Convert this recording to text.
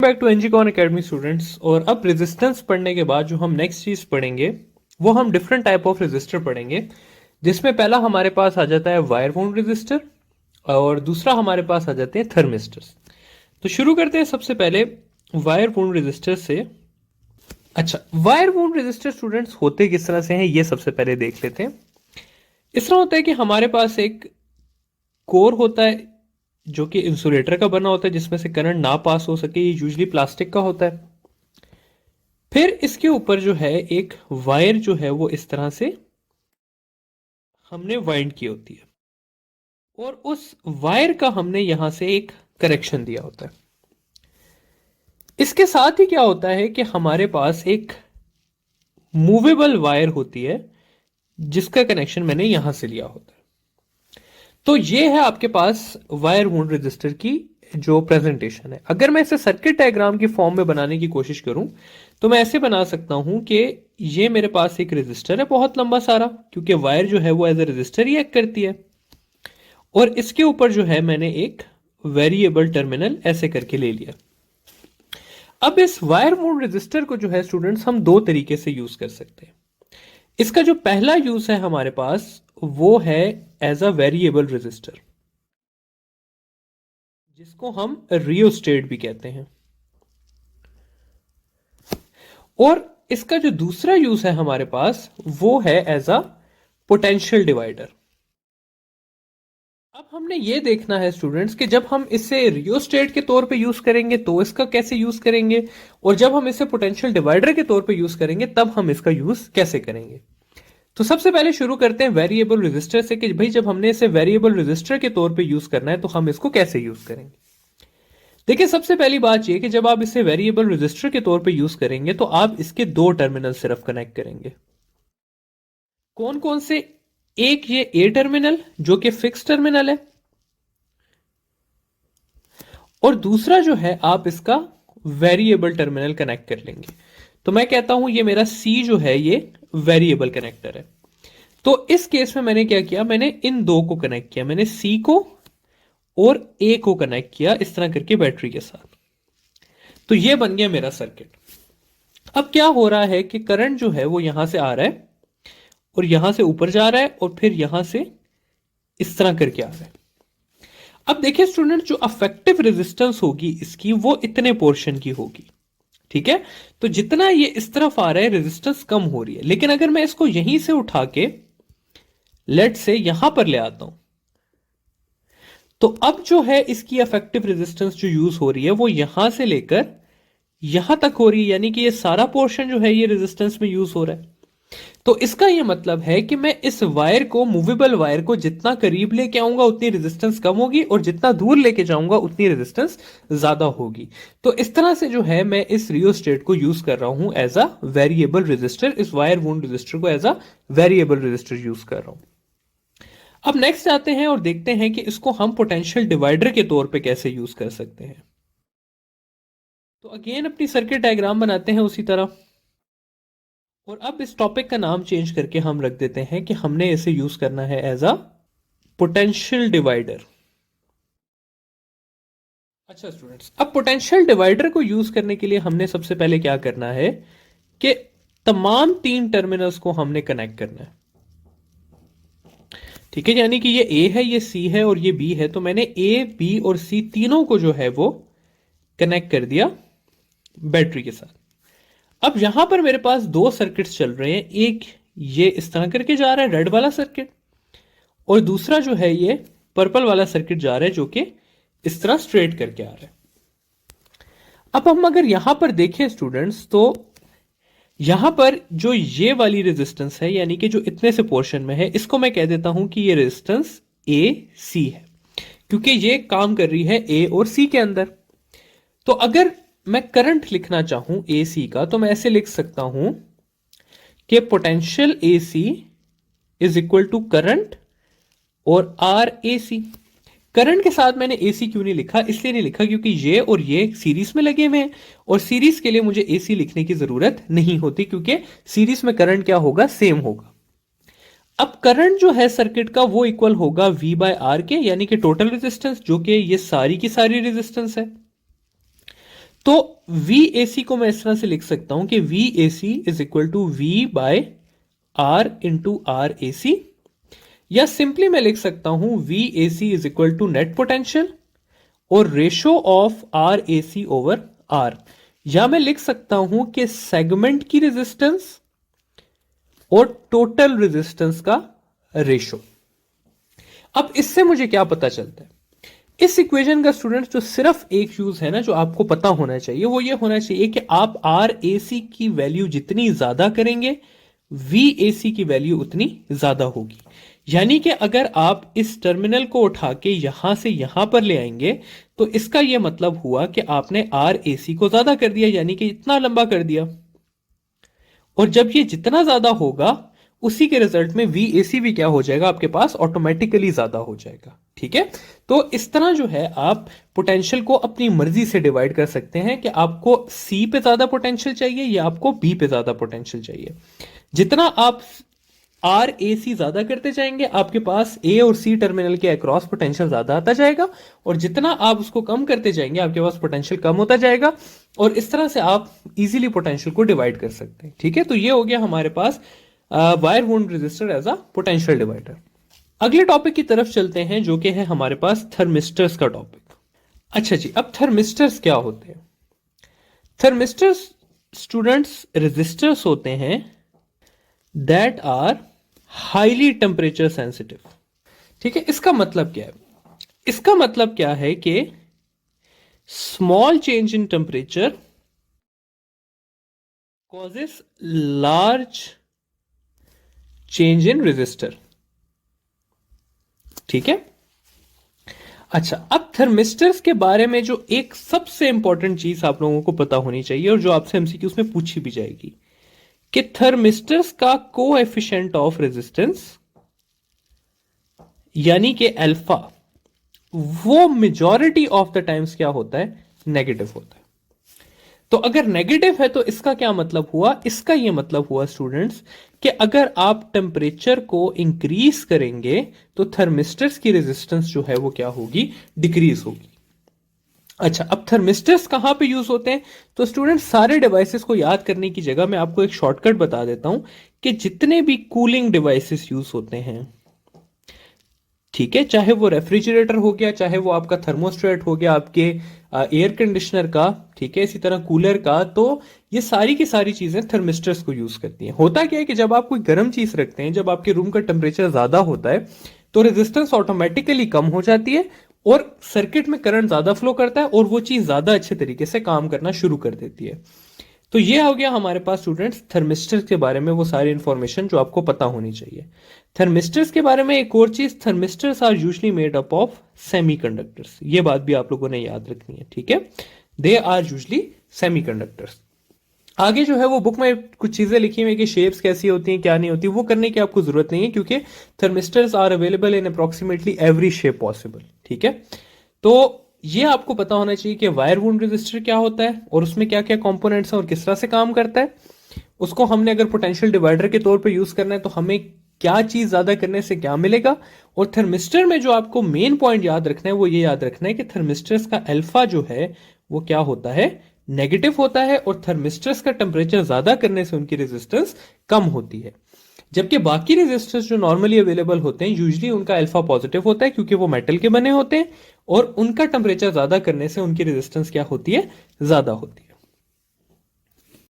Back to एनजीकॉन academy students. और अब रेजिस्टेंस पढ़ने के बाद जो हम नेक्स्ट चीज पढ़ेंगे वो हम डिफरेंट टाइप ऑफ रेजिस्टर पढ़ेंगे, जिसमें पहला हमारे पास आ जाता है वायर वाउंड रेजिस्टर और दूसरा हमारे पास आ जाते हैं थर्मिस्टर्स। तो शुरू करते हैं सबसे पहले वायर वाउंड रेजिस्टर से। अच्छा, वायर वाउंड रेजिस्टर स्टूडेंट्स होते किस तरह से हैं ये सबसे पहले देख लेते हैं। इस तरह होता है कि हमारे पास एक कोर होता है जो कि इंसुलेटर का बना होता है, जिसमें से करंट ना पास हो सके। ये यूजली प्लास्टिक का होता है। फिर इसके ऊपर जो है एक वायर जो है वो इस तरह से हमने वाइंड की होती है और उस वायर का हमने यहां से एक करेक्शन दिया होता है। इसके साथ ही क्या होता है कि हमारे पास एक मूवेबल वायर होती है जिसका कनेक्शन मैंने यहां से लिया होता है। तो ये है आपके पास वायर वाउंड रेजिस्टर की जो प्रेजेंटेशन है। अगर मैं इसे सर्किट डायग्राम की फॉर्म में बनाने की कोशिश करूं तो मैं ऐसे बना सकता हूं कि ये मेरे पास एक रेजिस्टर है बहुत लंबा सारा, क्योंकि वायर जो है वो एज ए रेजिस्टर ही एक्ट करती है। और इसके ऊपर जो है मैंने एक वेरिएबल टर्मिनल ऐसे करके ले लिया। अब इस वायर वाउंड रेजिस्टर को जो है स्टूडेंट्स हम दो तरीके से यूज कर सकते हैं। इसका जो पहला यूज है हमारे पास वो है एज अ वेरिएबल रेजिस्टर, जिसको हम रियोस्टेट भी कहते हैं। और इसका जो दूसरा यूज है हमारे पास वो है एज अ पोटेंशियल डिवाइडर। अब हमने ये देखना है स्टूडेंट्स कि जब हम इसे रियोस्टेट के तौर पे यूज करेंगे तो इसका कैसे यूज करेंगे, और जब हम इसे पोटेंशियल डिवाइडर के तौर पे यूज करेंगे तब हम इसका यूज कैसे करेंगे। तो सबसे पहले शुरू करते हैं वेरिएबल रेजिस्टर से कि भाई जब हमने इसे वेरिएबल रेजिस्टर के तौर पे यूज करना है तो हम इसको कैसे यूज करेंगे। देखिए, सबसे पहली बात यह कि जब आप इसे वेरिएबल रेजिस्टर के तौर पे यूज करेंगे तो आप इसके दो टर्मिनल सिर्फ कनेक्ट करेंगे। कौन कौन से? एक ये ए टर्मिनल जो कि फिक्स टर्मिनल है, और दूसरा जो है आप इसका वेरिएबल टर्मिनल कनेक्ट कर लेंगे। तो मैं कहता हूं ये मेरा सी जो है ये वेरिएबल कनेक्टर है। तो इस केस में मैंने क्या किया, मैंने इन दो को कनेक्ट किया, मैंने सी को और ए को कनेक्ट किया इस तरह करके बैटरी के साथ। तो ये बन गया मेरा सर्किट। अब क्या हो रहा है कि करंट जो है वो यहां से आ रहा है और यहां से ऊपर जा रहा है और फिर यहां से इस तरह करके आ रहा है। अब देखिए स्टूडेंट, जो अफेक्टिव रेजिस्टेंस होगी इसकी वो इतने पोर्शन की होगी, ठीक है। तो जितना ये इस तरफ आ रहा है रेजिस्टेंस कम हो रही है, लेकिन अगर मैं इसको यहीं से उठा के लेट से यहां पर ले आता हूं तो अब जो है इसकी अफेक्टिव रेजिस्टेंस जो यूज हो रही है वो यहां से लेकर यहां तक हो रही है, यानी कि ये सारा पोर्शन जो है ये रेजिस्टेंस में यूज हो रहा है। तो इसका ये मतलब है कि मैं इस वायर को, मूवेबल वायर को जितना करीब लेके आऊंगा उतनी रेजिस्टेंस कम होगी और जितना दूर लेके जाऊंगा उतनी रेजिस्टेंस ज्यादा होगी। तो इस तरह से जो है मैं इस रियोस्टेट को यूज कर रहा हूं एज अ वेरिएबल रेजिस्टर, इस वायर वाउंड रेजिस्टर को as a variable resistor use कर रहा हूं। अब नेक्स्ट आते हैं और देखते हैं कि इसको हम पोटेंशियल डिवाइडर के तौर पे कैसे यूज कर सकते हैं। तो अगेन अपनी सर्किट डायग्राम बनाते हैं उसी तरह, और अब इस टॉपिक का नाम चेंज करके हम रख देते हैं कि हमने इसे यूज करना है एज अ पोटेंशियल डिवाइडर। अच्छा स्टूडेंट्स, अब पोटेंशियल डिवाइडर को यूज करने के लिए हमने सबसे पहले क्या करना है कि तमाम तीन टर्मिनल्स को हमने कनेक्ट करना है, ठीक है। यानी कि ये ए है, ये सी है और ये बी है। तो मैंने ए, बी और सी तीनों को जो है वो कनेक्ट कर दिया बैटरी के साथ। अब यहां पर मेरे पास दो सर्किट्स चल रहे हैं, एक ये इस तरह करके जा रहा है रेड वाला सर्किट, और दूसरा जो है ये पर्पल वाला सर्किट जा रहा है जो कि इस तरह स्ट्रेट करके आ रहा है। अब हम अगर यहां पर देखें स्टूडेंट्स तो यहां पर जो ये वाली रेजिस्टेंस है, यानी कि जो इतने से पोर्शन में है, इसको मैं कह देता हूं कि ये रेजिस्टेंस ए सी है, क्योंकि ये काम कर रही है ए और सी के अंदर। तो अगर मैं करंट लिखना चाहूं ए सी का तो मैं ऐसे लिख सकता हूं कि potential A C is equal to current और आर ए सी। करंट के साथ मैंने एसी क्यों नहीं लिखा? इसलिए नहीं लिखा क्योंकि ये और ये सीरीज में लगे हुए हैं, और सीरीज के लिए मुझे एसी लिखने की जरूरत नहीं होती क्योंकि सीरीज में करंट क्या होगा, सेम होगा। अब करंट जो है सर्किट का वो इक्वल होगा V बाय आर के, यानी कि टोटल रेजिस्टेंस, जो कि ये सारी की सारी रेजिस्टेंस है। तो VAC को मैं इस तरह से लिख सकता हूं कि VAC is equal to V by R into RAC, या सिंपली मैं लिख सकता हूं VAC is equal to net potential और ratio of RAC over R, या मैं लिख सकता हूं कि सेगमेंट की रेजिस्टेंस और टोटल रेजिस्टेंस का रेशो। अब इससे मुझे क्या पता चलता है, इस इक्वेशन का स्टूडेंट्स जो सिर्फ एक यूज है ना जो आपको पता होना चाहिए, वो ये होना चाहिए कि आप RAC की वैल्यू जितनी ज्यादा करेंगे VAC की वैल्यू उतनी ज्यादा होगी। यानी कि अगर आप इस टर्मिनल को उठा के यहां से यहां पर ले आएंगे तो इसका यह मतलब हुआ कि आपने RAC को ज्यादा कर दिया, यानी कि इतना लंबा कर दिया। और जब ये जितना ज्यादा होगा उसी के रिजल्ट में VAC भी क्या हो जाएगा, आपके पास ऑटोमेटिकली ज्यादा हो जाएगा। ठीक है, तो इस तरह जो है आप पोटेंशियल को अपनी मर्जी से डिवाइड कर सकते हैं कि आपको C पे ज्यादा पोटेंशियल चाहिए या आपको B पे ज्यादा पोटेंशियल चाहिए। जितना आप RAC ज्यादा करते जाएंगे आपके पास A और C टर्मिनल के अक्रॉस पोटेंशियल ज्यादा आता जाएगा, और जितना आप उसको कम करते जाएंगे आपके पास पोटेंशियल कम होता जाएगा, और इस तरह से आप इजीली पोटेंशियल को डिवाइड कर सकते हैं। ठीक है, तो ये हो गया हमारे पास wire wound resistor as a potential divider. अगले टॉपिक की तरफ चलते हैं जो कि है हमारे पास थर्मिस्टर्स का टॉपिक। अच्छा जी, अब थर्मिस्टर्स क्या होते हैं? थर्मिस्टर्स स्टूडेंट्स रेजिस्टर्स होते हैं that are highly temperature sensitive. ठीक है, इसका मतलब क्या है? इसका मतलब क्या है कि small change in temperature causes large change in resistor. ठीक है, अच्छा, अब थर्मिस्टर्स के बारे में जो एक सबसे इंपॉर्टेंट चीज आप लोगों को पता होनी चाहिए और जो आपसे एमसीक्यूज में पूछी भी जाएगी कि थर्मिस्टर्स का कोएफिशिएंट ऑफ रेजिस्टेंस यानी कि अल्फा, वो मेजॉरिटी ऑफ द टाइम्स क्या होता है, नेगेटिव होता है। तो अगर नेगेटिव है तो इसका क्या मतलब हुआ? इसका यह मतलब हुआ स्टूडेंट्स कि अगर आप टेम्परेचर को इंक्रीज करेंगे तो थर्मिस्टर्स की रेजिस्टेंस जो है वो क्या होगी, डिक्रीज होगी। अच्छा, अब थर्मिस्टर्स कहां पे यूज होते हैं? तो स्टूडेंट्स सारे डिवाइसेस को याद करने की जगह मैं आपको एक शॉर्टकट बता देता हूं कि जितने भी कूलिंग डिवाइसेस यूज होते हैं, ठीक है, चाहे वो रेफ्रिजरेटर हो गया, चाहे वो आपका थर्मोस्टेट हो गया आपके एयर कंडीशनर का, ठीक है, इसी तरह कूलर का, तो ये सारी की सारी चीजें थर्मिस्टर्स को यूज करती हैं। होता क्या है कि जब आप कोई गर्म चीज रखते हैं, जब आपके रूम का टेम्परेचर ज्यादा होता है तो रेजिस्टेंस ऑटोमेटिकली कम हो जाती है और सर्किट में करंट ज्यादा फ्लो करता है और वो चीज ज्यादा अच्छे तरीके से काम करना शुरू कर देती है। तो ये हो गया हमारे पास स्टूडेंट्स थर्मिस्टर्स के बारे में वो सारी इंफॉर्मेशन जो आपको पता होनी चाहिए। थर्मिस्टर्स के बारे में एक और चीज, thermistors are usually made up of semiconductors. ये बात भी आप लोगों ने याद रखनी है। ठीक है, दे आर यूजुअली सेमीकंडक्टर्स। आगे जो है वो बुक में कुछ चीजें लिखी हुई कि शेप्स कैसी होती हैं क्या नहीं होती, वो करने की आपको जरूरत नहीं है क्योंकि thermistors are available in approximately every shape possible. ठीक है, तो ये आपको पता होना चाहिए कि वायर वुंड रेजिस्टर क्या होता है और उसमें क्या क्या कंपोनेंट्स हैं और किस तरह से काम करता है। उसको हमने अगर पोटेंशियल डिवाइडर के तौर पे यूज करना है तो हमें क्या चीज ज्यादा करने से क्या मिलेगा। और थर्मिस्टर में जो आपको मेन पॉइंट याद रखना है वो ये याद रखना है कि थर्मिस्टर्स का अल्फा जो है वो क्या होता है, नेगेटिव होता है, और थर्मिस्टर्स का टेम्परेचर ज्यादा करने से उनकी रेजिस्टेंस कम होती है। जबकि बाकी रेजिस्टर्स जो नॉर्मली अवेलेबल होते हैं यूजुअली उनका अल्फा पॉजिटिव होता है क्योंकि वो मेटल के बने होते हैं और उनका टेम्परेचर ज्यादा करने से उनकी रेजिस्टेंस क्या होती है, ज्यादा होती है।